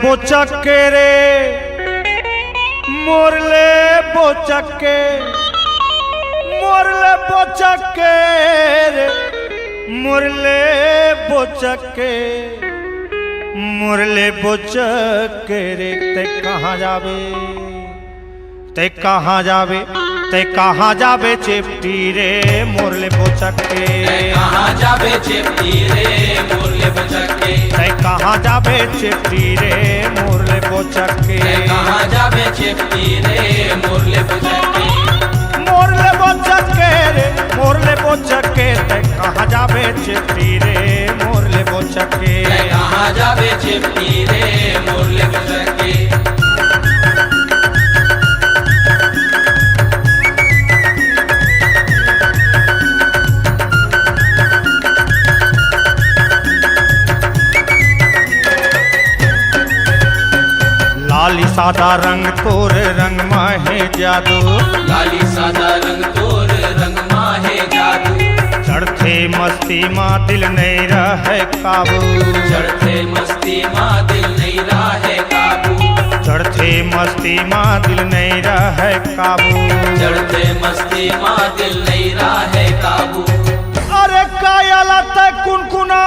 बोचक्के रे मोरले बोचक्के मोरले बोचक्के रे मोरले बोचक्के मोरले बोचक्के रे ते कहाँ जावे ते कहाँ जावे ते कहाँ जावे चेपटी रे मोरले बोचक्के कहाँ जावे चेपटी रे मोरले बोचक्के ते कहाँ जावे चेपटी रे मोरले बोचक्के कहाँ जावे चेपटी रे मोरले बोचक्के मोरले बोचक्के रे मोरले बोचक्के ते कहाँ जावे चेपटी रे मोरले बोचक्के कहाँ जावे चेपटी रे मोरले बोचक्के लाली सादा रंग तोर रंग माहे जादू लाली सादा रंग तोर रंग माहे जादू चढ़ते मस्ती माँ दिल नहीं रहे काबू चढ़ते मस्ती माँ दिल नहीं रहे काबू चढ़ते मस्ती माँ दिल नहीं रहे काबू चढ़ते मस्ती माँ दिल नहीं रहे काबू अरे कायला तक कुनकुना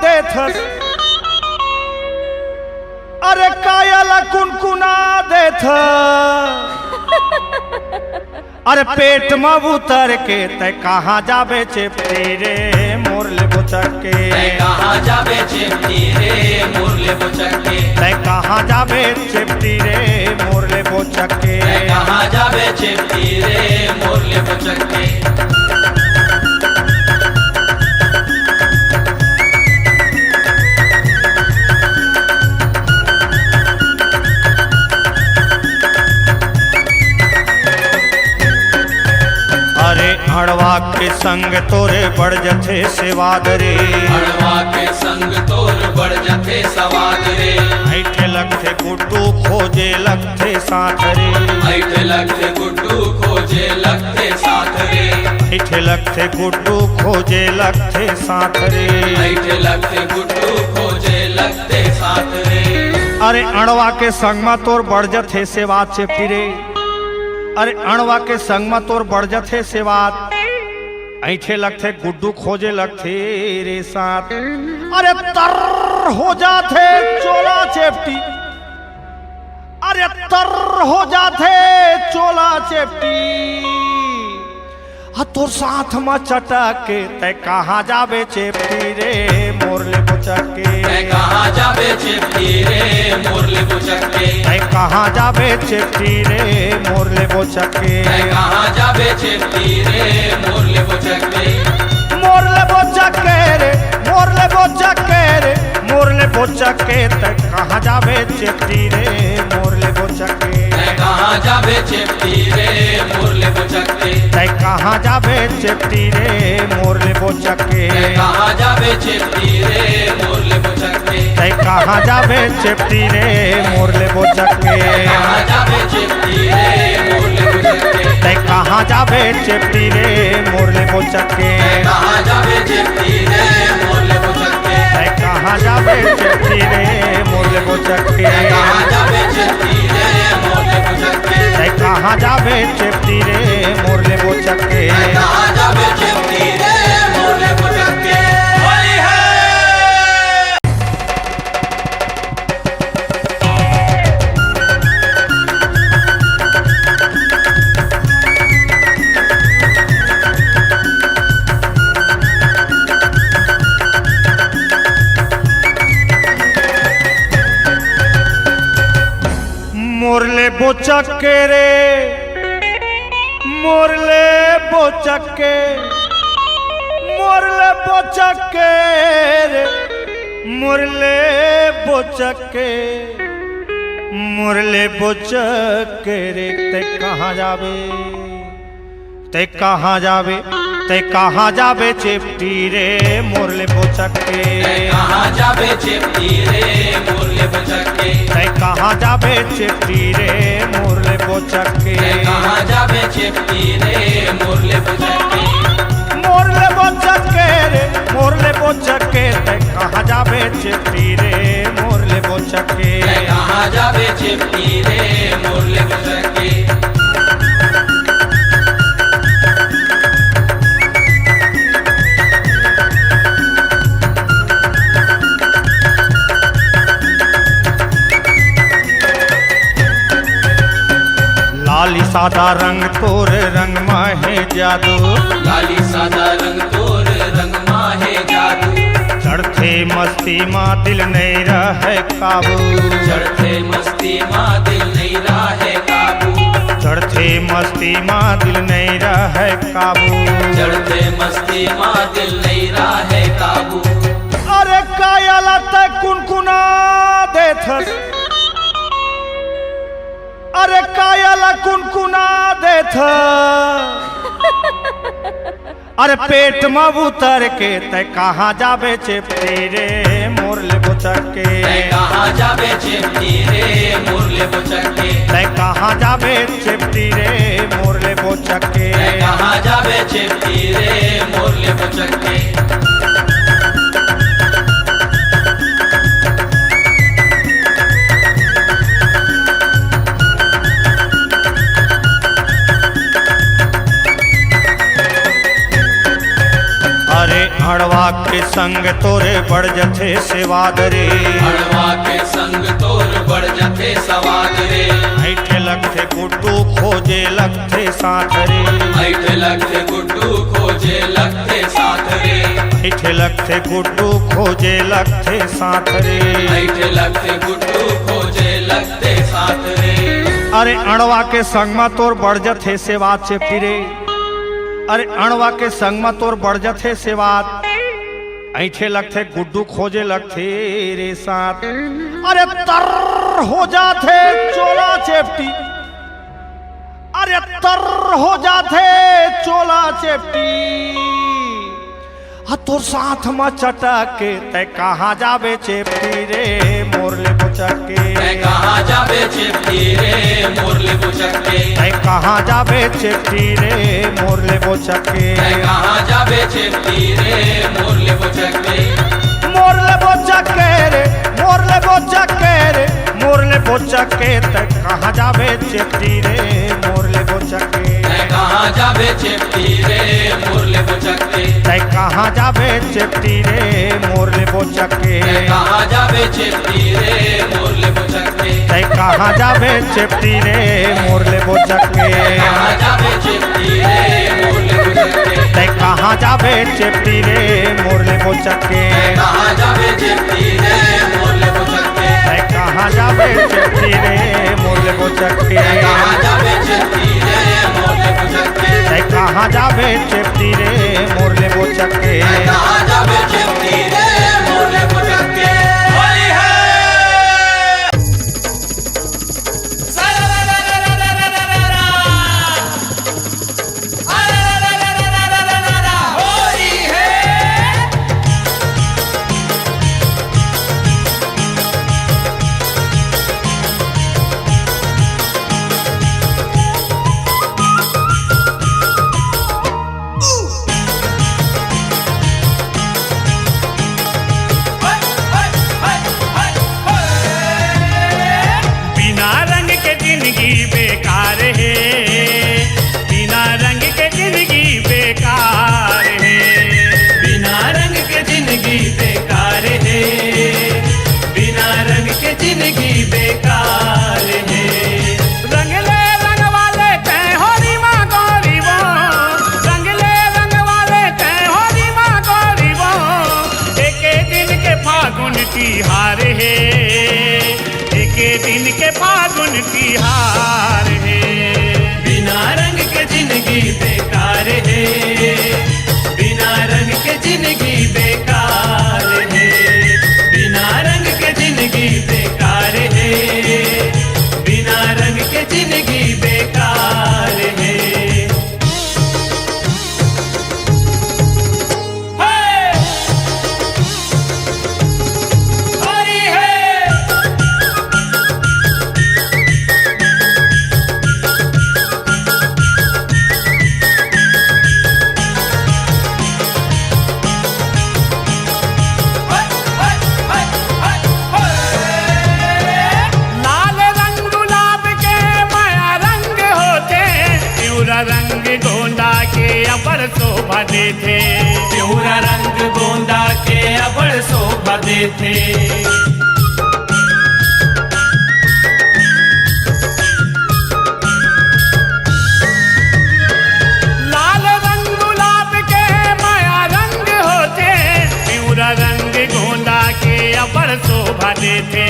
देथस अरे कायला कुनकुना देथ अरे पेट में उतर के ते कहाँ जावे चेपटी रे मोरले बोचक्के कहाँ जावे चेपटी रे मोरले बोचक्के ते कहाँ जावे चेपटी रे मोरले बोचक्के कहाँ जावे चेपटी रे मोरले बोचक्के अड़वा के संग तोरे बढ़ जथे सेवाद रे अड़वा के संग तोर बढ़ जथे सवाद रे ऐठे लगथे गुड्डू खोजे लगथे साथ रे ऐठे लगथे गुड्डू खोजे लगथे साथ रे ऐठे लगथे गुड्डू खोजे लगथे साथ रे ऐठे लगथे गुड्डू खोजे लगथे साथ रे अरे अड़वा के संग में तोर बढ़ जथे सेवाद चेपटी रे अरे अणवा के संग में तोर बढ़ जथे सेवात ऐठे लगथे गुड्डू खोजे लगथे रे साथ अरे तर हो जाथे चोला चेपटी अरे तर हो जाथे चोला चेपटी तोर साथ में चटके ते कहाँ जावे चेपटी रे मोरले बोचक्के कहाँ जावे चेपटी रे मोरले बोचक्के कहाँ जावे चेपटी रे मोरले बोचक्के कहाँ जावे चेपटी रे मोरले बोचक्के मोरले बोचक्के रे मोरले बोचक्के रे मोरले बोचक्के ते कहाँ जावे चेपटी रे मोरले बोचक्के कहाँ जावे चेपटी रे मोरले बोचक्के ते कहाँ जावे चेपटी रे मोरले बोचक्के कहाँ जावे चेपटी रे मोरले बोचक्के ते कहाँ जावे चेपटी रे मोरले बोचक्के कहाँ जावे चेपटी रे मोरले बोचक्के ते कहाँ जावे चेपटी रे मोरले बोचक्के कहाँ जावे चेपटी रे मोरले बोचक्के ते कहाँ जावे चेपटी रे मोरले बोचक्के कहाँ जावे चेपटी रे मोरले बोचक्के ते कहाँ जावे चेपटी रे मोरले बोचक्के कहाँ जावे चेपटी रे मोरले बोचक्के होली है मोरले बोचक्के रे मोरले बोचक्के मोरले बोचक्के रे मोरले बोचक्के मोरले बोचक्के रे ते कहाँ जावे ते कहाँ जावे ते कहाँ जावे चेपटी रे मोरले बोचक्के कहाँ जावे चेपटी रे मोरले बोचक्के ते कहाँ जावे चेपटी रे मोरले बोचक्के कहाँ जावे चेपटी रे मोरले बोचक्के मोरले बोचक्के रे मोरले बोचक्के ते कहाँ जावे चेपटी रे मोरले बोचक्के चेपटी रे मोरले पुचके लाली सादा रंग तोर रंग माहे जादू, लाली सादा रंग तोर रंग माहे जादू, चढ़ते मस्ती माँ दिल नहीं रहे काबू, चढ़ते मस्ती माँ दिल नहीं रहे काबू, चढ़ते मस्ती माँ दिल नहीं रहे काबू, चढ़ते मस्ती माँ दिल नहीं रहे काबू। अरे कायला तक कुनकुना देथस, अरे कायला कुनकुना देथ, अरे पेट में उतर के तय कहाँ जाबे चेपटी रे मोरले पुचके, तय कहाँ जाबे चेपटी रे मोरले पुचके, तय कहाँ जाबे चेपटी रे मोरले पुचके, तय कहाँ जाबे चेपटी रे मोरले पुचके। अरे अड़वा के संग तोरे बढ़ जथे सेवाद रे, अड़वा के संग तोर बढ़ जथे सवाद रे, ऐठे लगथे गुड्डू खोजे लगथे साथ रे, ऐठे लगथे गुड्डू खोजे लगथे साथ रे, ऐठे लगथे गुड्डू खोजे लगथे साथ रे, ऐठे लगथे गुड्डू खोजे लगथे साथ रे। अरे अड़वा के संग में तोर बढ़ जथे सेवाद चेपटी रे, अरे अणवा के संग में तोर बढ़ जथे सेवात, ऐठे लगथे गुड्डू खोजे लगथे रे साथ, अरे तर हो जाथे चोला चेपटी, अरे तर हो जाथे चोला चेपटी, तोर साथ में चटके तय कहाँ जाबे चेपटी रे मोरले पुचके, तय कहाँ जाबे चेपटी रे मोरले पुचके, तय कहाँ जाबे चेपटी रे मोरले पुचके, तय कहाँ जाबे चेपटी रे मोरले पुचके, मोरले पुचके रे मोरले पुचके रे मोरले पुचके, तय कहाँ जाबे चेपटी रे मोरले पुचके, तय कहाँ जाबे चेपटी रे मोरले पुचके, तय कहाँ जाबे चेपटी रे मोरले पुचके, तय कहाँ जाबे चेपटी रे मोरले पुचके, तय कहाँ जाबे चेपटी रे मोरले पुचके, कहाँ जाबे चेपटी रे मोरले पुचके, तय कहाँ जाबे चेपटी रे मोरले पुचके, कहाँ जाबे चेपटी रे मोरले पुचके, तय कहाँ जाबे चेपटी रे मोरले पुचके, कहाँ जाबे चेपटी रे मोरले पुचके, तय कहाँ जाबे चेपटी रे मोरले पुचके, कहाँ जाबे चेपटी रे मोरले पुचके। होली है सारा रा रा रा रा रा रा रा रा अरे रा रा रा रा रा रा रा रा होली है। बिना रंग के जिंदगी बेकार है, बिना रंग के जिंदगी बेकार है, बिना रंग के जिंदगी बेकार है, बिना रंग के जिंदगी बेकार है। रंगले रंग वाले कह होरी माँ गौरी वो, रंगले रंग वाले कह होरी माँ गौरी वो, एक दिन के फागुन की हार है, एक दिन के फागुन की हार है, बिना रंग के जिंदगी बेकार है, बिना रंग के जिंदगी बेकार है, बिना रंग के जिंदगी बेकार है, बिना रंग के जिंदगी बेकार है। हे! होली है शोभा देते। प्यूरा रंग गोंदा के अबड़ शोभा देते। लाल रंग गुलाब के माया रंग होते, प्यूरा रंग गोंदा के अबड़ शोभा देते।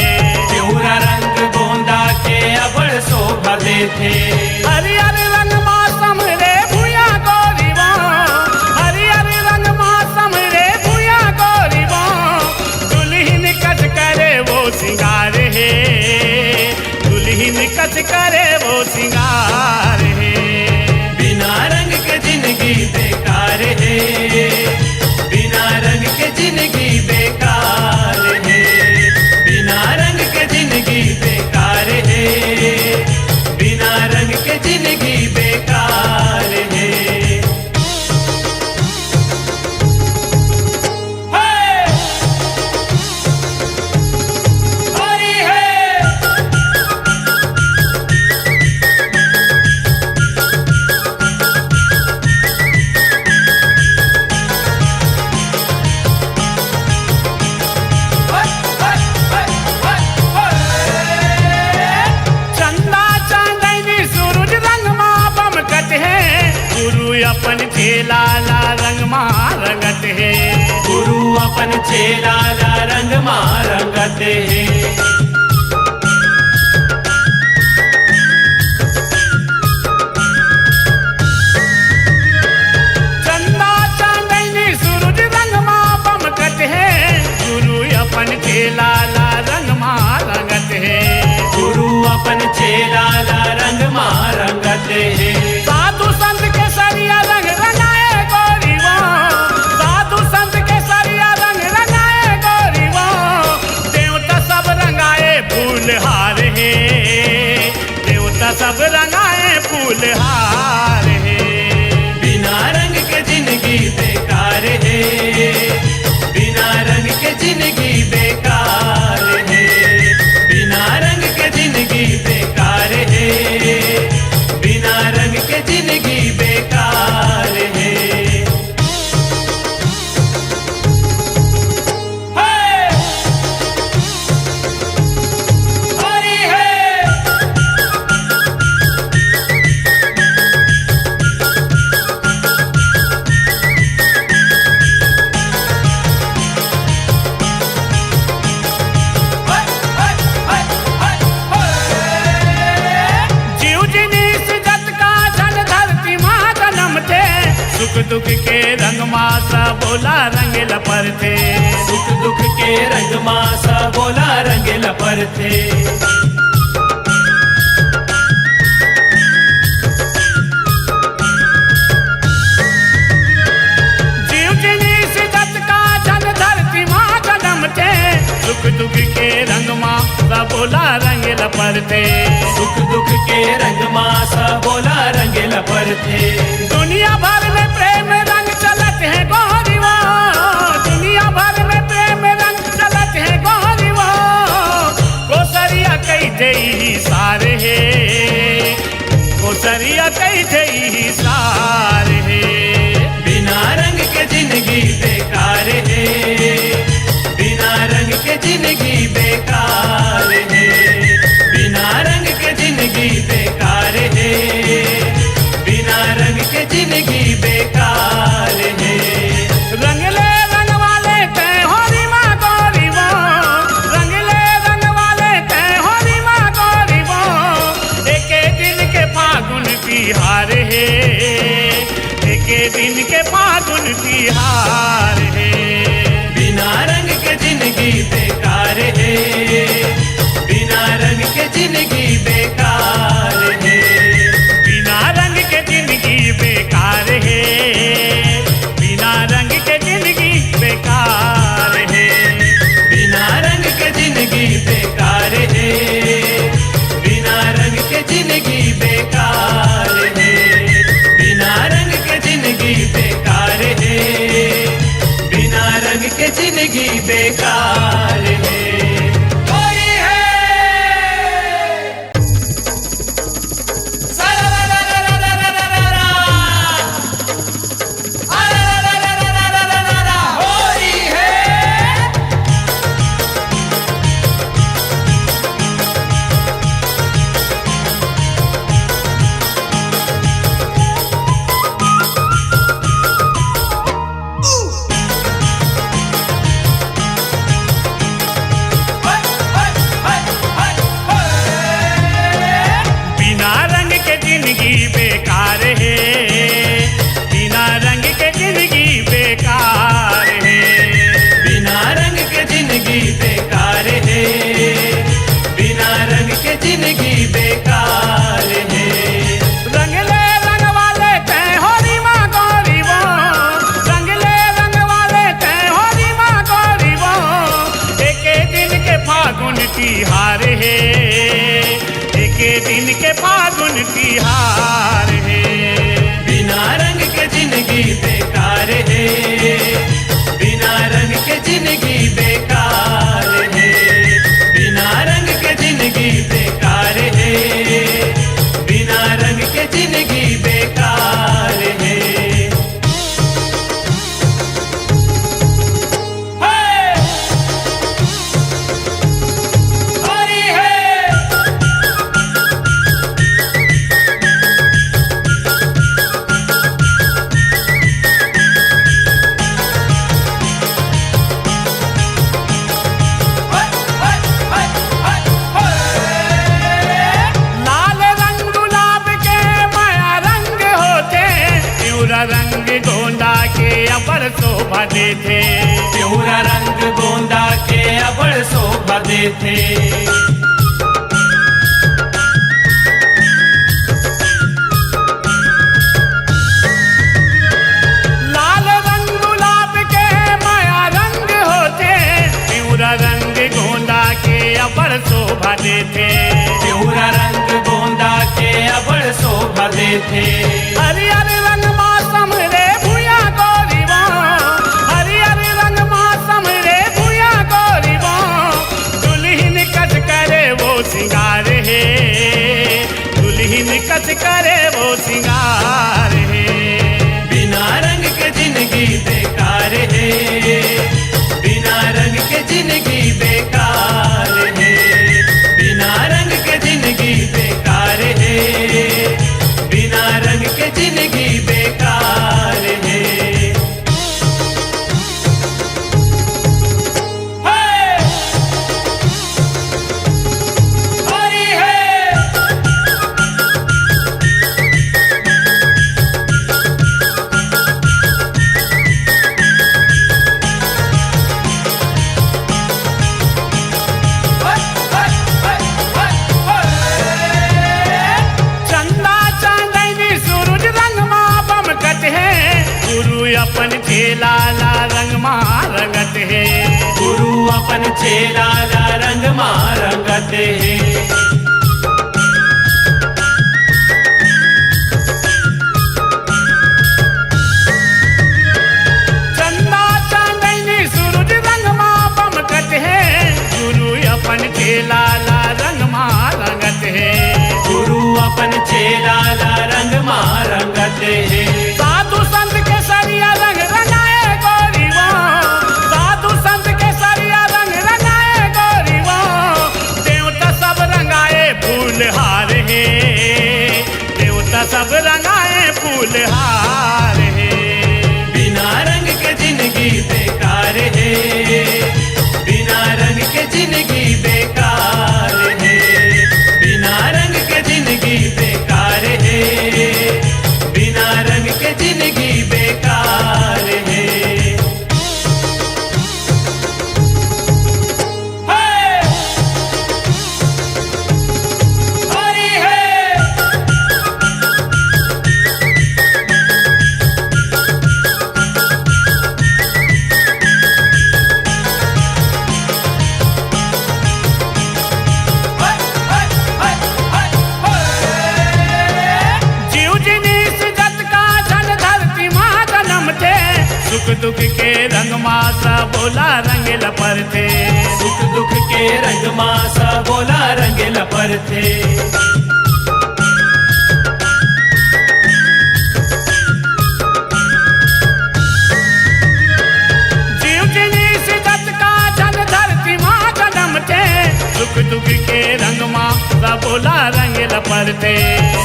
प्यूरा रंग गोंदा के अबड़ शोभा देते। हरियर रंग मौसम रे भूया गोरीबा, हरियर रंग मौसम रे भूया गोरीबा, दुल्हन कच करे वो सिंगार है, दुल्हन कच करे वो सिंगार है। बिना रंग के जिंदगी बेकार है, बिना रंग के जिंदगी बेकार है, बिना रंग के जिंदगी बेकार है, बिना रंग के जिंदगी बेकार है। हे! होली है। चंदा चांदनी सूरज रंग मा बमकत है, गुरु अपन चेला ला रंग मा रंगत है। गुरु अपन चेला ला रंग मारंगत है। चंदा चांदनी सूरज रंग मा बमकत है, गुरु अपन चेला ला रंग मा रंगत है। गुरु अपन चेला ला रंग मारंगत है। साधु संत के सरिया रंग रंगाए गोरीवा, साधु संत के सरिया रंग रंगाए गोरीवा, देवता सब रंगाए फूलहार है, देवता सब रंगाए फूलहार है। बिना रंग के जिंदगी बेकार है, बिना रंग के जिंदगी बेकार है, बिना रंग के जिंदगी बेकार है, बिना रंग के जिंदगी बेकार है। हे! होली है। जीव जिनीस जत का जन धरती माँ जन्म थे, सुख दुख के रंग मासा बोला रंग लपरते। सुख दुख के रंग मासा बोला रंग लपरते। जीव जिनीस जत का जन धरती माँ जन्म थे, सुख दुख के रंग मासा बोला रंग लपरते। सुख दुख के रंग मासा बोला रंग लपरते। दुनिया भर में प्रेम रंग चलत है गोरीवा, दुनिया भर में प्रेम रंग चलत है गोरीवा, कोसरिया कई जई सार है, कोसरिया कई जई सार है। बिना रंग के जिंदगी बेकार है, बिना रंग के जिंदगी बेकार है, बिना रंग के जिंदगी बेकार है, बिना रंग के जिंदगी बेकार है। रंगले रंग वाले तय होरी माँ गोरीवा, रंगले रंग वाले तय होरी माँ गोरीवा, एक दिन के फागुन तिहार है, एक दिन के फागुन तिहार है। बिना रंग के जिंदगी बेकार है, बिना रंग के जिंदगी बेकार है, बिना रंग के जिंदगी बेकार है, बिना रंग के जिंदगी बेकार है, बिना रंग के जिंदगी बेकार है, बिना रंग के जिंदगी बेकार है, बिना रंग के जिंदगी बेकार है, बिना रंग के जिंदगी बेकार है। होली है। सा रा रा रा रा रा रा रा रा। आ रा तिहार है। बिना रंग के जिंदगी बेकार है, बिना रंग के जिंदगी बेकार है, बिना रंग के जिंदगी बेकार है, बिना रंग के जिंदगी बेकार है। लाल रंग गुलाब के माया रंग होते, प्यूरा रंग गोंदा के अबर शोभा देते। प्यूरा रंग गोंदा के अबड़ शोभा देते। लाल रंग गुलाब के माया रंग होते, प्यूरा रंग गोंदा के अबर शोभा देते। प्यूरा रंग गोंदा के अबड़ शोभा देते। हरियर रंग मौसम रे भूया गोरीबा, हरियर रंग मौसम रे भूया गोरीबा, दुल्हन कच करे वो सिंगार है, दुल्हन कच करे वो सिंगार है। बिना रंग के जिंदगी बेकार है, बिना रंग के जिंदगी बेकार है, बिना रंग के जिंदगी बेकार है, बिना रंग के जिंदगी बेकार है। हरी है चंदा चांदनी सूरज रंग मा बमकत है, गुरु अपन चेला ला रंग मा रंगत है। गुरु अपन चेला ला रंग मारंगत है। चंदा चांदनी सूरज रंग मा बमकत है, गुरु अपन चेला ला रंग मा रंगत है। गुरु अपन चेला ला रंग मारंगत है। साधु संत के सरिया रंग रंगाए गोरीबा, साधु संत के सरिया रंग रंगाए गोरीबा, देवता सब रंगाए फूलहार है, देवता सब रंगाए फूलहार है। बिना रंग के जिंदगी बेकार है, बिना रंग के जिंदगी बेकार है, बिना रंग के जिंदगी बेकार है, बिना रंग के जिंदगी बेकार है। हरी है जीव जिनीस जत का जन धरती माँ जन्म थे, सुख दुख के रंग मासा बोला रंग लपर थे। सुख दुख के रंग मासा बोला रंग लपर थे। जीव जिनीस जत का जन धरती माँ जन्म थे, सुख दुख के रंग मासा बोला रंग लपर थे।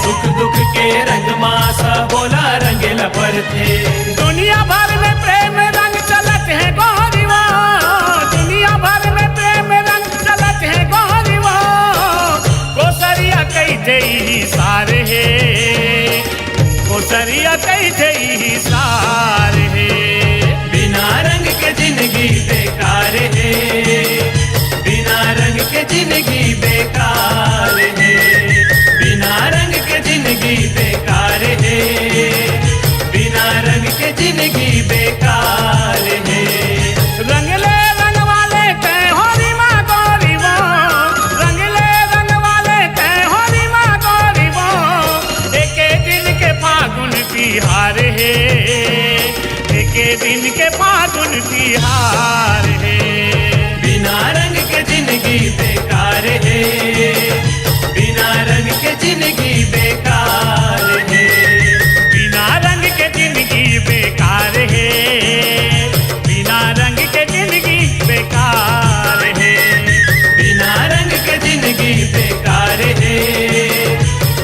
सुख दुख के रंग मासा बोला रंग लपर थे। दुनिया भर में प्रेम रंग चलत है गोरीवा, दुनिया भर में प्रेम रंग चलत है गोरीवा, कोसरिया कई जई सार है, कोसरिया कई जई सार है। बिना रंग के जिंदगी बेकार है, बिना रंग के जिंदगी बेकार है, बिना रंग के जिंदगी बेकार है, बिना रंग के जिंदगी बेकार है। रंगले रंग वाले तय होरी माँ गोरीवा, रंगले रंग वाले तय होरी माँ गोरीवा, दिन के फागुन तिहार है। बिना रंग के जिंदगी बेकार है, बिना रंग के जिंदगी बेकार है, बिना रंग के जिंदगी बेकार है, बिना रंग के जिंदगी बेकार है, बिना रंग के जिंदगी बेकार है,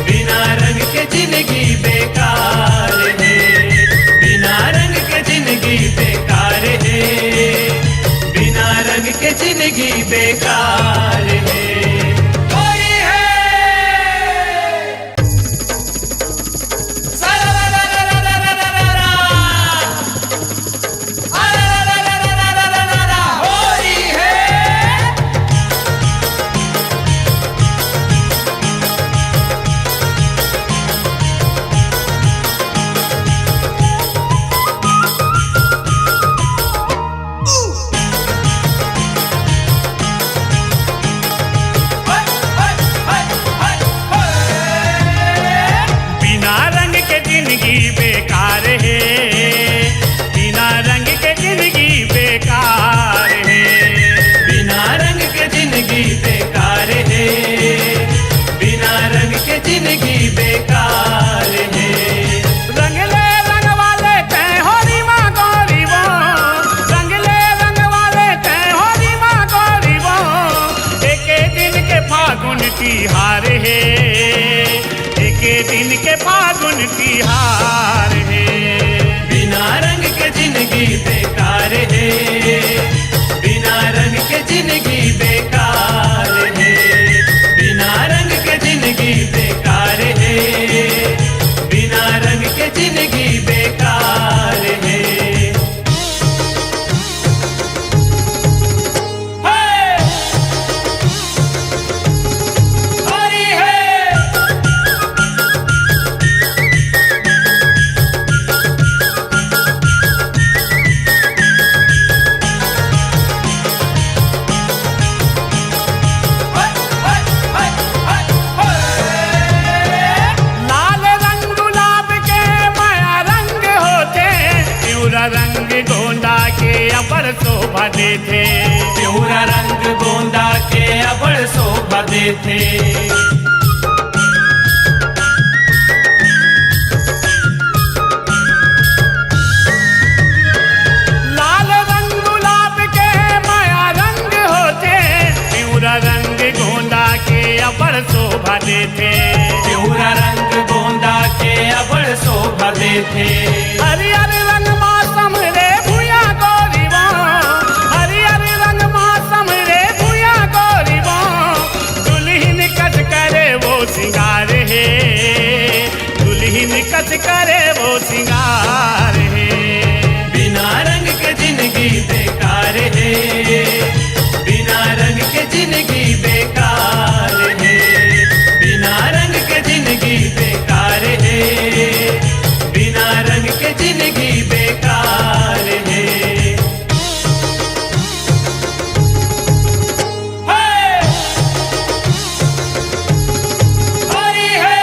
बिना रंग के जिंदगी बेकार है, बिना रंग के जिंदगी बेकार है, बिना रंग के जिंदगी बेकार है। होली है सारा रा रा रा रा रा रा रा रा अरे रा रा रा रा रा रा रा रा होली है। बिना रंग के जिंदगी बेकार है, बिना रंग के जिंदगी बेकार है, बिना रंग के जिंदगी बेकार है, बिना रंग के जिंदगी बेकार है। रंगले रंग वाले तय होरी माँ गौरी वो, रंगले रंग वाले तय होरी माँ गौरी वो, एक दिन के फागुन तिहार है, एक दिन के फागुन तिहार है। बिना रंग के जिंदगी बेकार है, बिना रंग के जिंदगी बेकार है, बिना रंग के जिंदगी बेकार है, बिना रंग के जिंदगी बेकार है। हे! होली है लाल रंग गुलाब के माया रंग होते, प्यूरा रंग गोंदा के अपर शोभा देते, प्यूरा रंग गोंदा के अबड़ शोभा देते। लाल रंग गुलाब के माया रंग होते, प्यूरा रंग गोंदा के अपर शोभा देते, प्यूरा रंग गोंदा के अबड़ शोभा देते। हरियर रंग मौसम रे भूया गोरी वो, हरियर रंग मौसम रे भूया गोरी वो, दुल्हन कस करे वो सिंगार है, दुल्हन कस करे वो सिंगार है। बिना रंग के जिंदगी बेकार है, बिना रंग के जिंदगी बेकार है, बिना रंग के जिंदगी बेकार है, बिना रंग के जिंदगी बेकार है। हे! होली है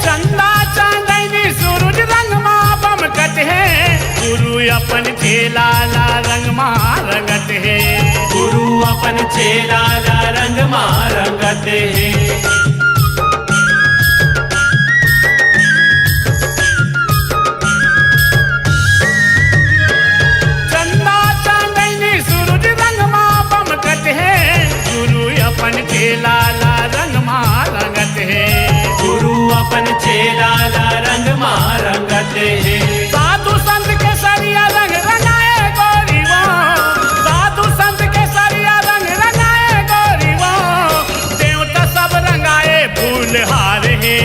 चंदा चांदनी सूरज रंग माँ बमकत है, गुरु अपन चेला ला रंग माँ रंगत है, गुरु अपन चेला ला रंग मारंगत है। चंदा चांदनी सूरज रंग माँ बमकत है, गुरु अपन चेला ला रंग माँ रंगत है, गुरु अपन चेला ला रंग मारंगत है। साधु संत के सरिया रंग रंगाए गोरी वो, साधु संत के सरिया रंग रंगाए गोरी वो, देवता सब रंगाए फूलहार है,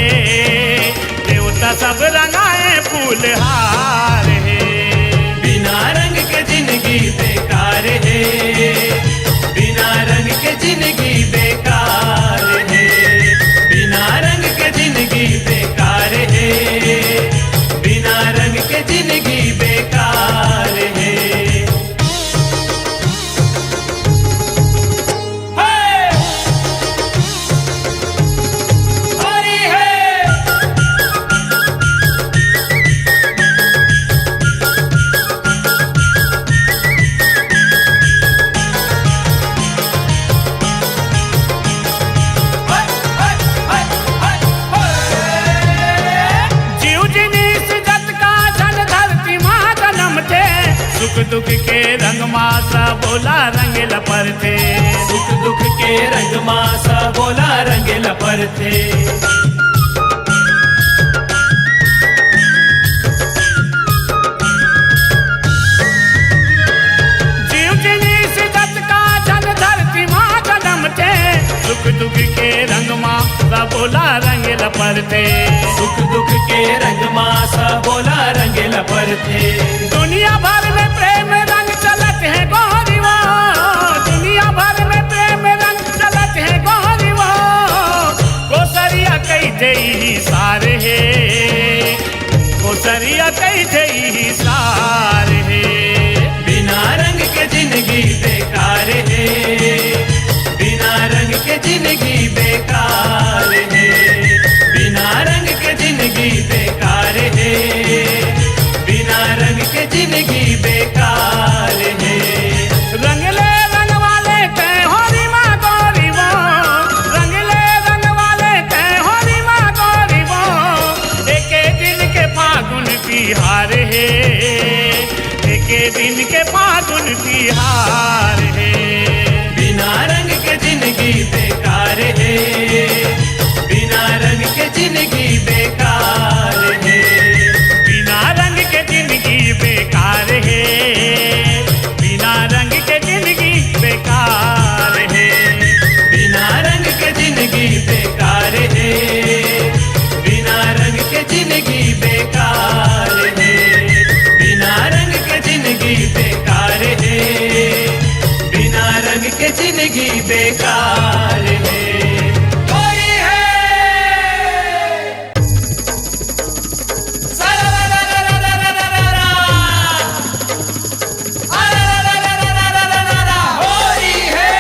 देवता सब रंगाए फूलहार है। बिना रंग के जिंदगी बेकार है, बिना रंग के जिंदगी बेकार मासा बोला रंग लपरते। सुख दुख के रंग मासा बोला रंग लपरते। जीव जिनीस दत्त का जन धरती माँ जन्म थे। सुख दुख के रंग मासा बोला रंग लपरते। सुख दुख के रंग मासा बोला रंग लपरते। दुनिया भर में प्रेम रंग चलत है गोरिवा। दुनिया भर में प्रेम रंग चलत है गोरिवा। कोसरिया कई जई सार है। कोसरिया कई जई सार है। बिना रंग के जिंदगी बेकार है। बिना रंग के जिंदगी बेकार है। बिना रंग के जिंदगी बेकार है। बिना रंग के जिंदगी बेकार है। रंगले रंग वाले तय होरी माँ गोरिवा। रंगले रंग वाले तय होरी माँ गोरिवा। एक दिन के फागुन तिहार है। एक दिन के फागुन तिहार है। बिना रंग के जिंदगी बेकार है। बिना रंग के जिंदगी बेकार है। बिना रंग के जिंदगी बेकार है। बिना रंग के जिंदगी बेकार है। बिना रंग के जिंदगी बेकार है। बिना रंग के जिंदगी बेकार है। बिना रंग के जिंदगी बेकार है। बिना रंग के जिंदगी बेकार है। होली है। होली है।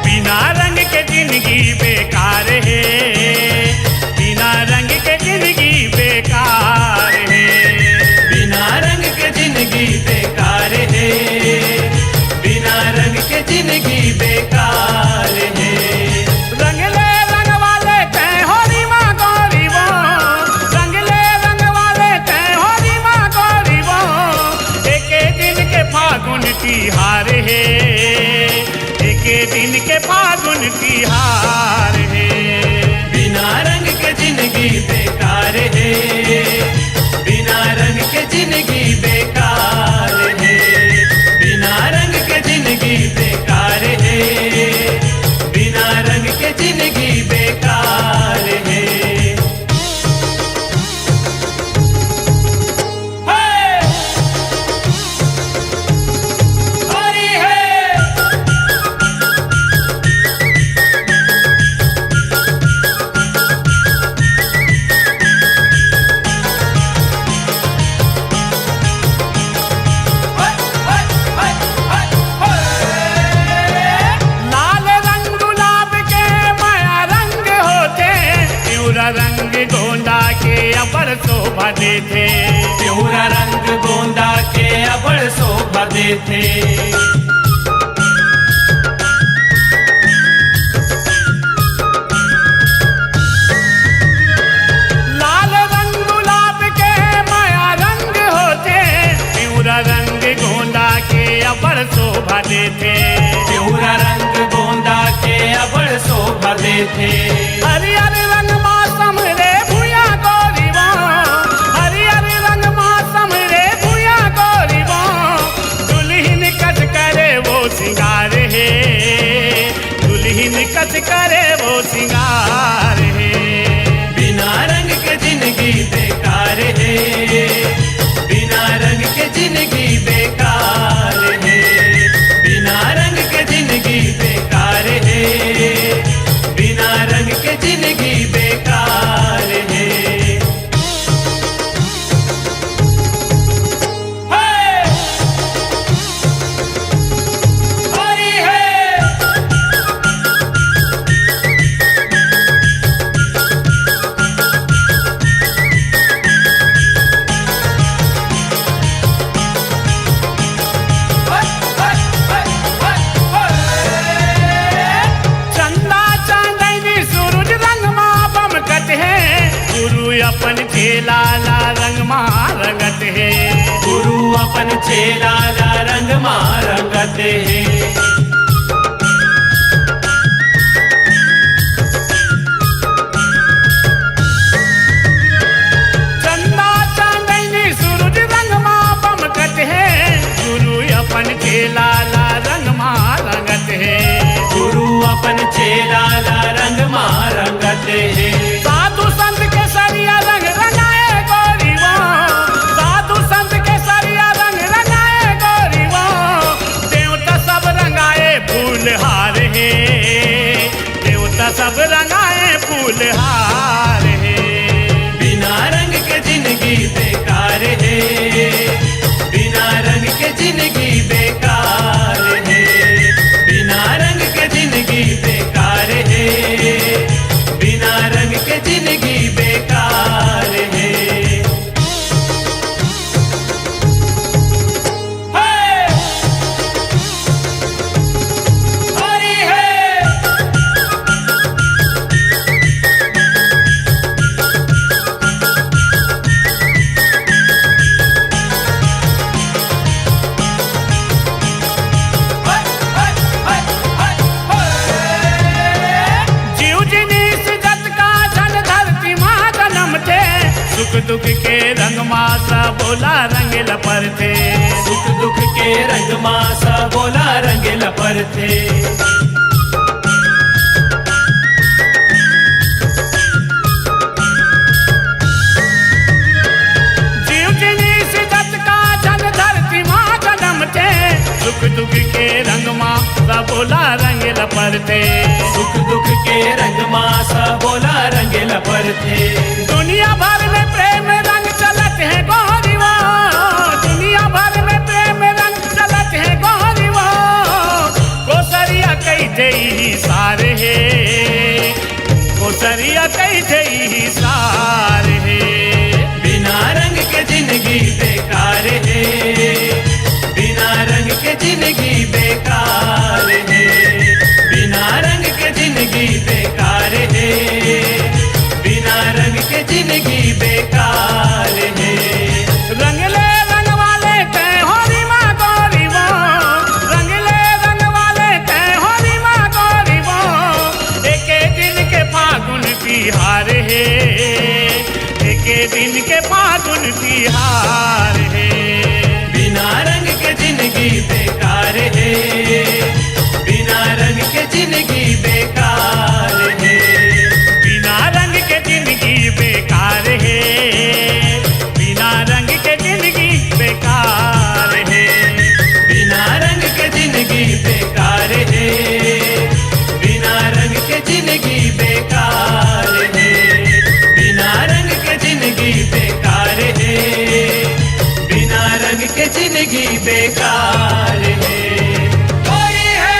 बिना रंग के जिंदगी बेकार है। बिना रंग के जिंदगी बेकार है। बिना रंग के जिंदगी बेकार है। बिना रंग के जिंदगी बेकार है। रंगले रंग वाले तय होरी माँ गोरिवा। रंगले रंग वाले तय होरी माँ गोरिवा। एक दिन के फागुन तिहार है। एक दिन के फागुन तिहार है। बिना रंग के जिंदगी बेकार है। बिना रंग के जिंदगी बेकार है। बिना रंग के जिंदगी बेकार है। बिना रंग के जिंदगी बेकार है। होली है। लाल रंग गुलाब के माया रंग होते। प्यूरा रंग गोंदा के अपर शोभा देते। प्यूरा रंग गोंदा के अबड़ शोभा देते। लाल रंग गुलाब के माया रंग होते। प्यूरा रंग गोंदा के अपर शोभा देते। प्यूरा रंग गोंदा के अबड़ शोभा देते। हरियर रंग मौसम रे भूया गोरिवा। हरियर रंग मौसम रे भूया गोरिवा। दुल्हन कस करे वो सिंगार है। दुल्हन कस करे वो सिंगार है। बिना रंग के जिंदगी बेकार है। बिना रंग के जिंदगी बेकार है। बिना रंग के जिंदगी बेकार है। बिना रंग के रंगत है। गुरु अपन चेला ला रंग मां रंगत है। चंदा चांदनी सूरज रंग मां बमकत है। गुरु अपन चेला ला रंग मां रंगत है। गुरु अपन चेला ला रंग मां रंगत है। साधु संत के सरिया रंग रंगाए गोरीबो। साधु संत के सरिया रंग रंगाए गोरीबो। देवता सब रंगाए फूलहार है। देवता सब रंगाए फूलहार है। बिना रंग के जिंदगी बेकार है। बिना रंग के जिंदगी बेकार है। बिना रंग के जिंदगी बेकार है। बिना रंग के जिंदगी बेकार है। हरी है। जीव जिनीस जत का जन धरती माँ जन्म थे। सुख दुख के रंग मासा बोला रंग लपर थे। सुख दुख के रंग मासा बोला रंग लपर थे। जीव जिनीस जत का जन धरती माँ जन्म थे। सुख दुख के रंग मासा बोला रंग लपर थे। सुख दुख के रंग मासा बोला रंग लपर थे। दुनिया भर में प्रेम रंग चलत है गोरीबो। दुनिया भर में प्रेम रंग चलत है गोरीबो। कोसरिया कई जई सार है। कोसरिया कई जई सार है। बिना रंग के जिंदगी बेकार है। बिना रंग के जिंदगी बेकार है। बिना रंग के जिंदगी बेकार है। बिना रंग के जिंदगी बेकार है। रंगले रंग वाले तय होरी माँ गोरीबो। रंगले रंग वाले तय होरी माँ गोरीबो। एके दिन के फागुन तिहार है। एके दिन के फागुन तिहार है। बिना रंग के जिंदगी बेकार है। बिना रंग के जिंदगी बेकार है। बिना रंग के जिंदगी बेकार है। बिना रंग के जिंदगी बेकार है। बिना रंग के जिंदगी बेकार है। बिना रंग के जिंदगी बेकार है। बिना रंग के जिंदगी बेकार है। बिना रंग के जिंदगी बेकार है। होली है।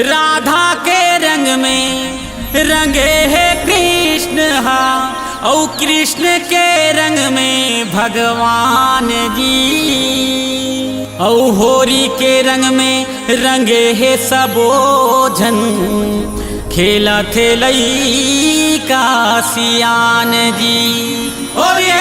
राधा के रंग में रंगे है कृष्ण हा और कृष्ण के रंग में भगवान जी और होरी के रंग में रंगे है सबो जन खेला थे लई का सियान जी। और ये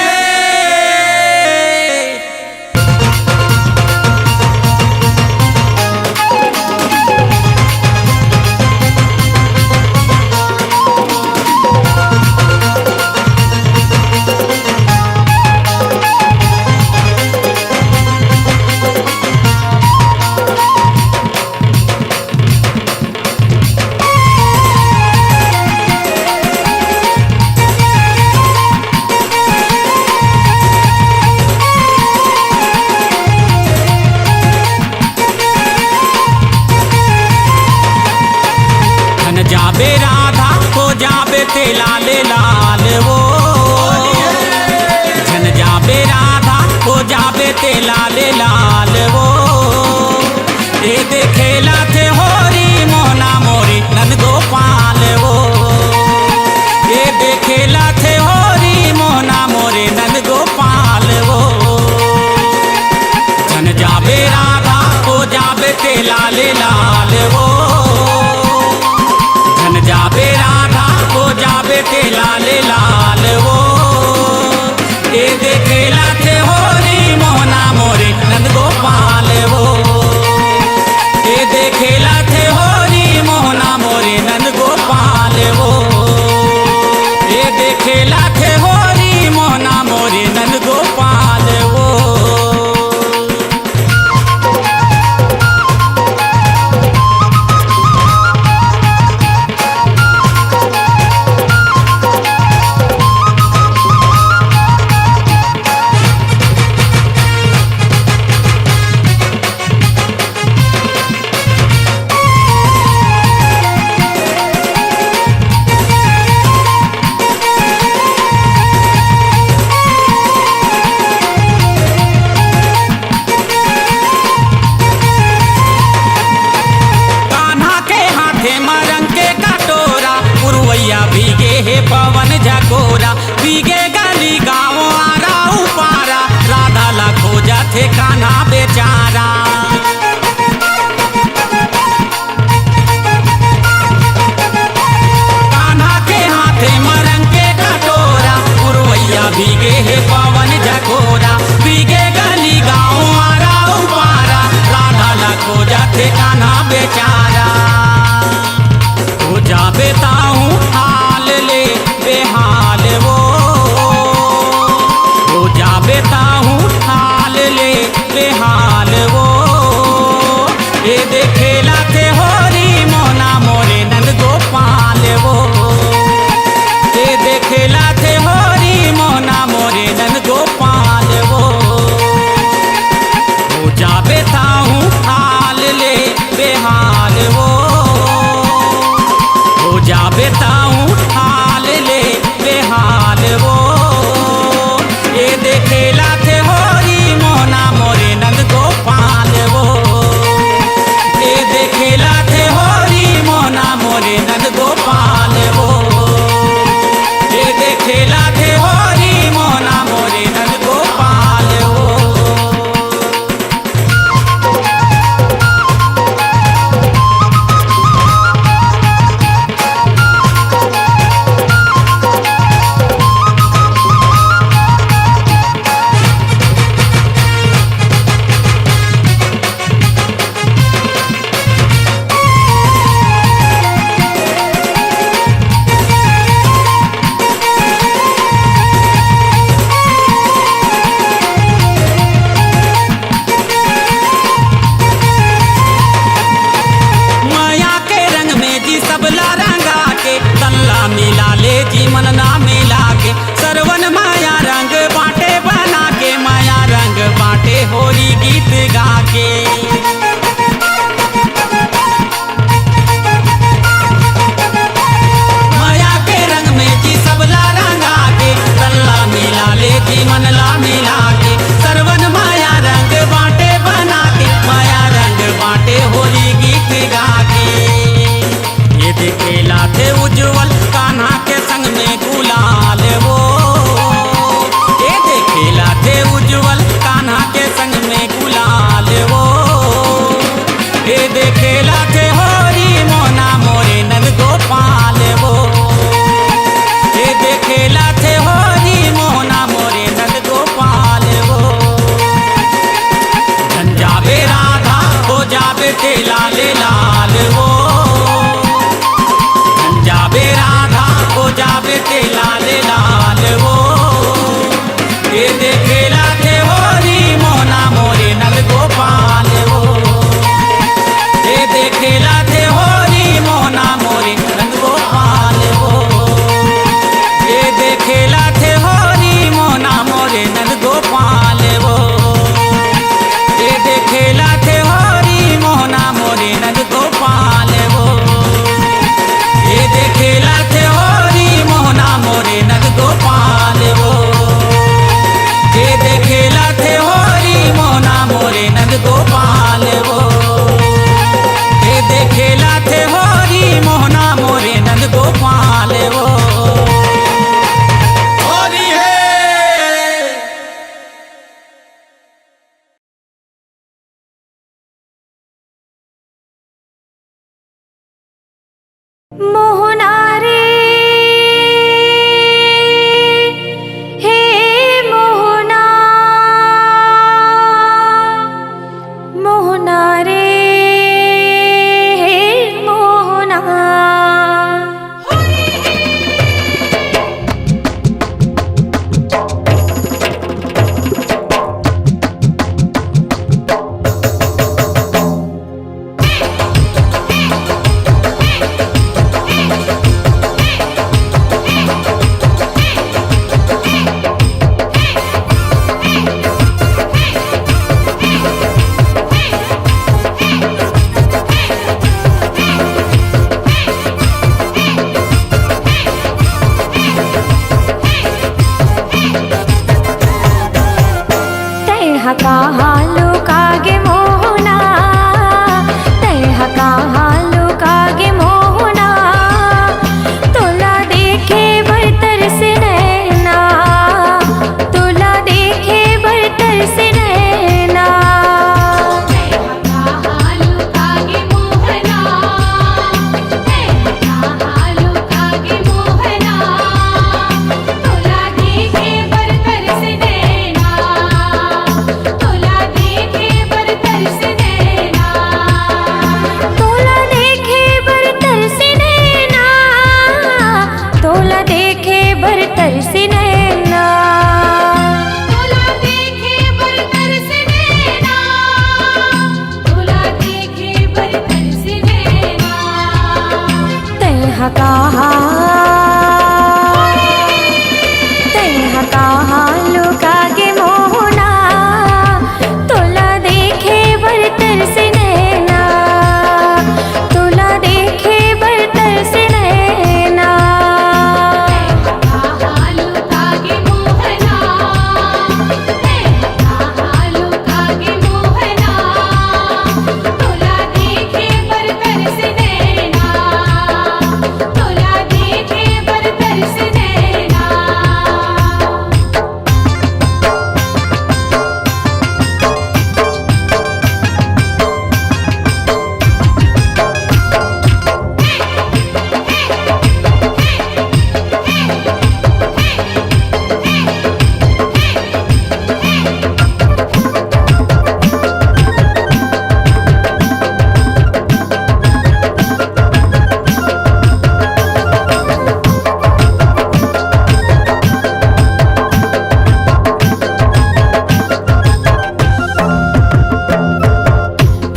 जाबे राधा हो जाबे ते लाले लाल वो झन जाबे राधा हो जाबे ते लाले लाल वो लाले लाल वो धन जाबे राधा हो जाबे ते लाले लाल वो ये देखेला थे होरी मोहना मोरे नंद गोपाल वो ये देखेला थे होरी मोहना मोरे नंद गोपाल वो ये देखेला थे होरी मोहना मोरे नंद गोपाल वो भीगे हे पवन झकोरा भीगे गली गाँव आरा उपारा राधा ला खोजा थे कान्हा बेचारा कान्हा के हाथे मरंग के कटोरा पुरवैया भीगे हे पवन झकोरा भीगे गली गाँव आरा उपारा राधा ला खोजा थे कान्हा बेचारा हो जा बेताऊं बेहाल वो हो जा बेताऊं हाल ले बेहाल वो ये देखेला थे होरी मोहना मोरे नंद गोपाल वो ये देखेला थे होरी मोहना मोरे नंद गोपाल वो हो जा बेताऊं हाल ले बेहाल वो हो जा बेताऊं हाल ले बेहाल वो ये देखेला थे होरी मोहना मोरे नंद गोपाल वो ये देखेला थे होरी मोहना मोरे नंद गोपाल वो ये देखेला थे होरी मोहना मोरे नंद गोपाल वो मिला ले जीवन ना मिला के सरवन माया रंग बाटे बना के माया रंग बाटे होली गीत गा के माया के रंग में जी सबला रंगा के तल्ला मिला ले जीवन ला मिला के सरवन माया रंग बाटे बना के माया रंग बाटे होली गीत गा के ये देखेला थे उज्जवल कान्हा के संग में गुलाल वो ये देखेला थे उज्जवल कान्हा के संग में गुलाल वो ये देखेला थे होरी मोहना मोरे नंद गोपाल वो ये देखेला थे होरी मोहना मोरे नंद गोपाल वो धन जाबे राधा हो जाबे ते लाले लाल वो जाबे राधा हो जाबे ते लाले लाल वो ये देखेला थे होरी मोहना मोरे नंद गोपाल वो ये देखेला थे होरी मोहना मोरे नंद गोपाल वो ये देखेला थे होरी मोहना मोरे नंद गोपाल वो ये देखेला थे होरी मोहना मोरे नंद मोहना रे हे मोहना, मोहना रे हे मोहना। कहाँ लुकागे मोहना, तैहा कहाँ लुकागे मोहना, तोला देखे बरतर से नैना, तोला देखे बरतर से नैना। तैहा कहाँ लुकागे मोहना, तैहा कहाँ लुकागे मोहना, तोला देखे बरतर से नैना, तोला देखे बरतर से नैना, तोला देखे बरतर से नैना, तोला देखे बरतर से नैना, तोला देखे बरतर से नैना, तोला देखे बरतर से नैना। तैहा कहाँ लुकागे मोहना, तोला देखे बरतर से नैना, तोला देखे बरतर से नैना। कहाँ लुकागे मोहना, कहाँ लुकागे मोहना, तोला देखे बरतर से नैना, तोला देखे बरतर से नैना।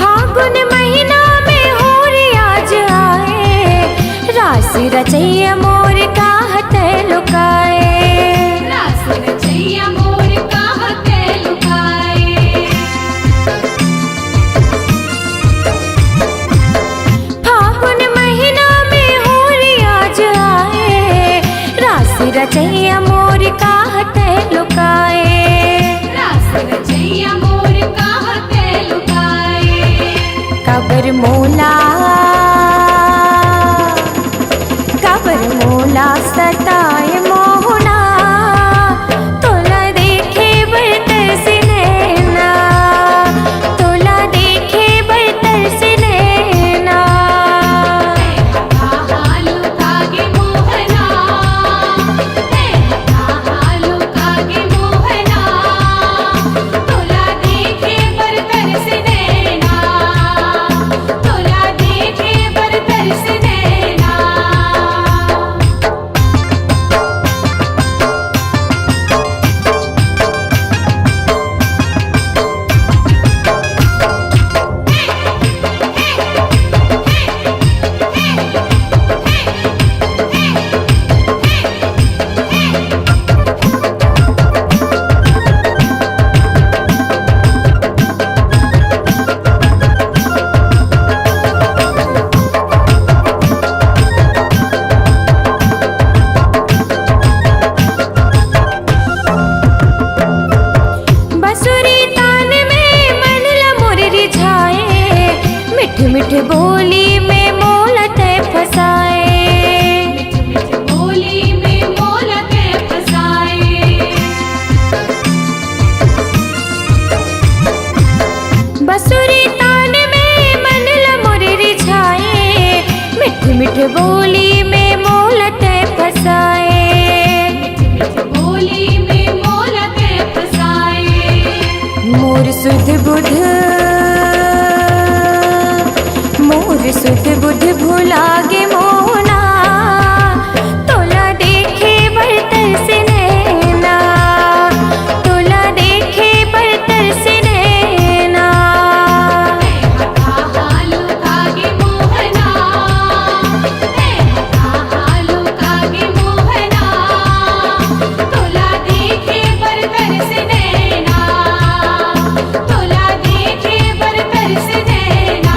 फागुन महीना में होरी आज आए, रास रचैया मोर काहत लुकाए, रास रचैया मोर काहत लुकाए। फागुन महीना में होरी आज आए, रास रचैया मोर काहत लुकाए, रास रचैया मोर काहत लुकाए। कबर मोला, कबर मोला सताए मोहना, तोला देखे बरतर से नैना, तोला देखे बरतर से नैना। कहाँ लुकागे मोहना, कहाँ लुकागे मोहना, तोला देखे बरतर से नैना, तोला देखे बरतर से नैना। मिठ बोली में मोलते फसाए, मिठ मिठ बोली में मोलते फसाए। बसुरी तान में मन ल मोर रिझाए, मिठ मिठ बोली में मोलते फसाए, बोली में मोलते फसाए। मोर सुध बुध भुला गे मोहना, तोला देखे बरतर से नैना, तोला देखे बरतर से नैना। हालू कागे मोहना, हालू कागे मोहना, तोला देखे बरतर से नैना, तोला देखे बरतर से नैना।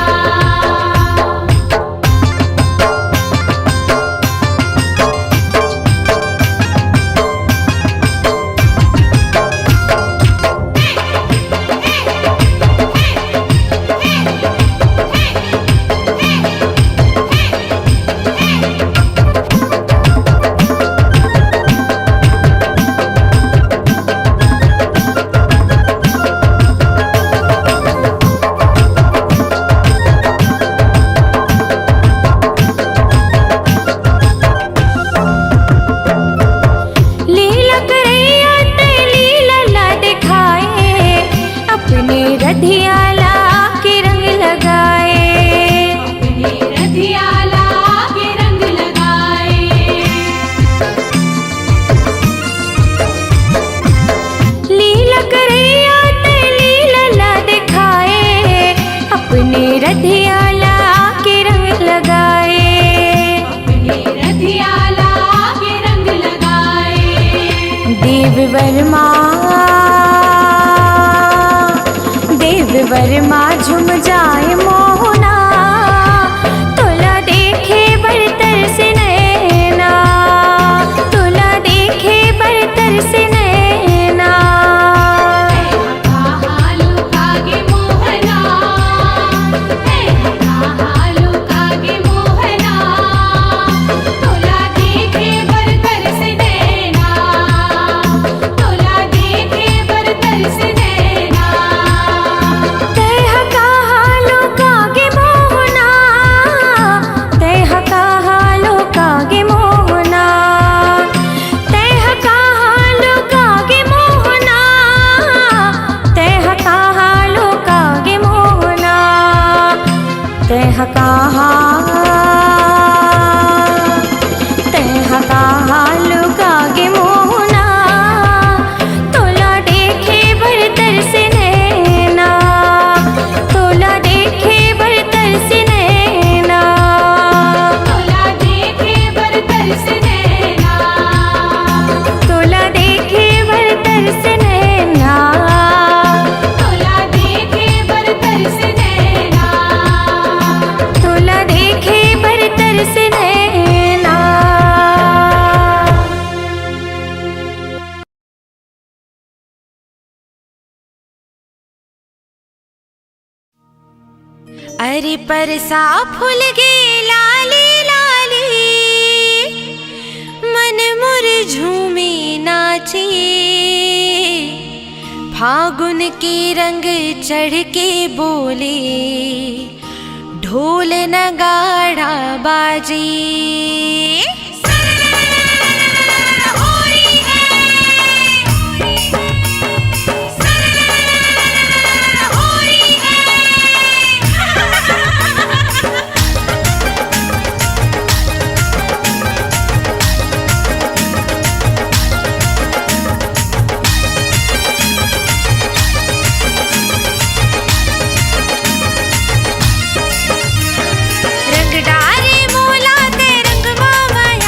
रधियाला के रंग लगाए, अपने रधियाला के रंग लगाए। लीला करैया ते लीला दिखाए, अपने रधियाला के रंग लगाए, अपने रधियाला के रंग लगाए। देव वर्मा झुम जाए मोहना, तोला देखे बरतर से नैना, तोला देखे बरतर से नैना। हालू कागे मोहना, हालू कागे मोहना, तोला देखे बरतर से नैना, तोला देखे बरतर से नैना। तेह कहा लुकागे मोहना, तोला देखे बरतर से नैना, तोला देखे बरतर से नैना, तोला देखे बरतर से नैना, तोला देखे बरतर से नैना, तोला देखे बरतर से नैना, तोला देखे बरतर से नैना। अरे परसा फूल गे लाली लाली, मन मोर झूमे नाचे। फागुन के रंग चढ़ के बोले, ढोल नगाड़ा बाजे। रंग डारे मोला ते रंग माया,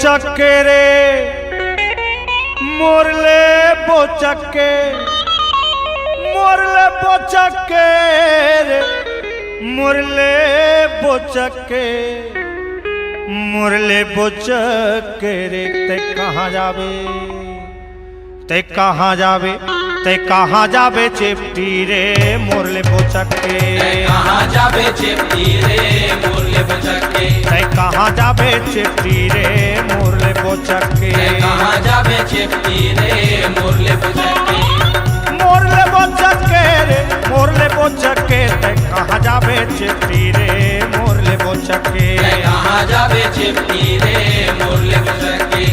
बोचक्के रे मोरले बोचक्के मोरले बोचक्के रे मोरले बोचक्के मोरले बोचक्के रे ते कहाँ जावे ते कहाँ जावे ते कहाँ जावे चेपटी रे मोरले बोचक्के कहाँ जावे चेपटी रे मोरले बोचक्के ते कहाँ जावे चेपटी रे मोरले बोचक्के कहाँ जावे चेपटी रे मोरले बोचक्के मोरले बोचक्के रे मोरले बोचक्के ते कहाँ जावे चेपटी रे मोरले बोचक्के कहाँ जावे चेपटी रे मोरले बोचक्के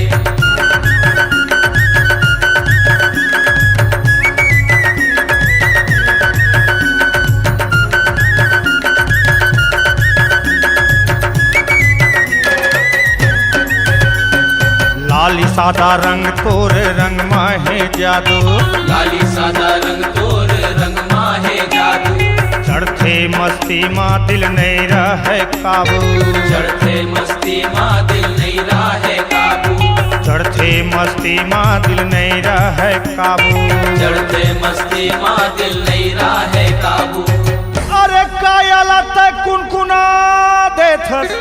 लाली सादा रंग तोर रंग माहे जादू लाली सादा रंग तोर रंग माहे जादू चढ़ते मस्ती माँ दिल नहीं रहे काबू चढ़ते मस्ती माँ दिल नहीं रहे काबू चढ़ते मस्ती माँ दिल नहीं रहे काबू चढ़ते मस्ती माँ दिल नहीं रहे काबू अरे कायला तक कुनकुना देथस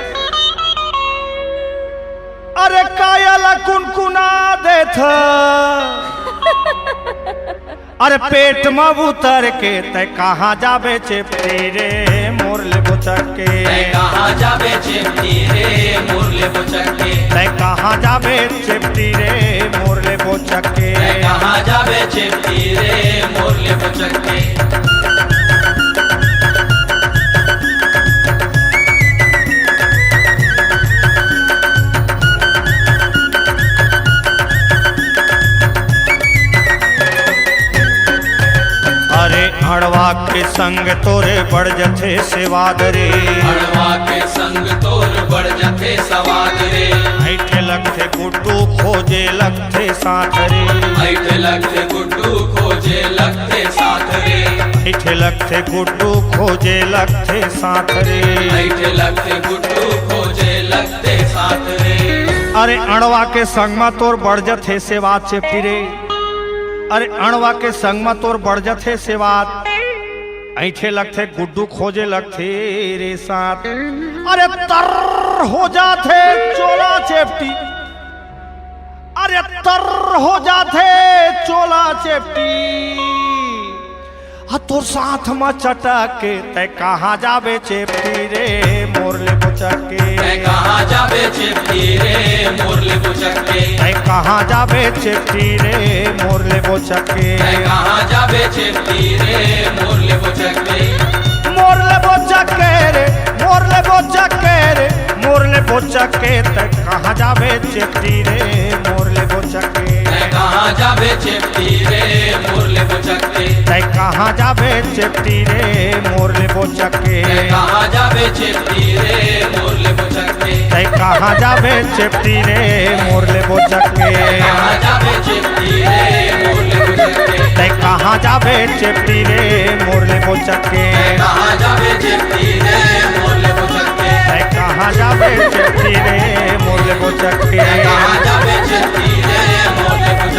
अरे कायला कुनकुना देथ अरे पेट में उतर के ते कहाँ जावे चेपटी रे मोरले बोचक्के कहाँ जावे चेपटी रे मोरले बोचक्के ते कहाँ जावे चेपटी रे मोरले बोचक्के कहाँ जावे चेपटी रे मोरले बोचक्के अरे अड़वा के संग तोरे बढ़ जथे सेवाद रे अड़वा के संग तोर बढ़ जथे सवाद रे ऐठे लगथे गुड्डू खोजे लगथे साथ रे ऐठे लगथे गुड्डू खोजे लगथे साथ रे ऐठे लगथे गुड्डू खोजे लगथे साथ रे ऐठे लगथे गुड्डू खोजे लगथे साथ रे अरे अड़वा के संग में तोर बढ़ जथे सेवात चेपटी रे अरे अणवा के संग में तोर बढ़ जथे सेवात ऐठे लगथे गुड्डू खोजे लगथे रे साथ अरे तर हो जाथे चोला चेपटी अरे तर हो जाथे चोला चेपटी तोर साथ में चटके ते कहाँ जावे चेपटी रे मोरले बोचक्के कहाँ जावे चेपटी रे मोरले बोचक्के ते कहाँ जावे चेपटी रे मोरले बोचक्के कहाँ जावे चेपटी रे मोरले बोचक्के मोरले बोचक्के रे मोरले बोचक्के रे मोरले बोचक्के ते कहाँ जावे चेपटी रे मोरले बोचक्के कहाँ जावे चेपटी रे मोरले बोचक्के ते कहाँ जावे चेपटी रे मोरले बोचक्के कहाँ जावे चेपटी रे मोरले बोचक्के ते कहाँ जावे चेपटी रे मोरले बोचक्के कहाँ जावे चेपटी रे मोरले बोचक्के ते कहाँ जावे चेपटी रे मोरले बोचक्के कहाँ जावे चेपटी रे मोरले बोचक्के ते कहाँ जावे चेपटी रे मोरले बोचक्के कहाँ जावे चेपटी रे मोरले बोचक्के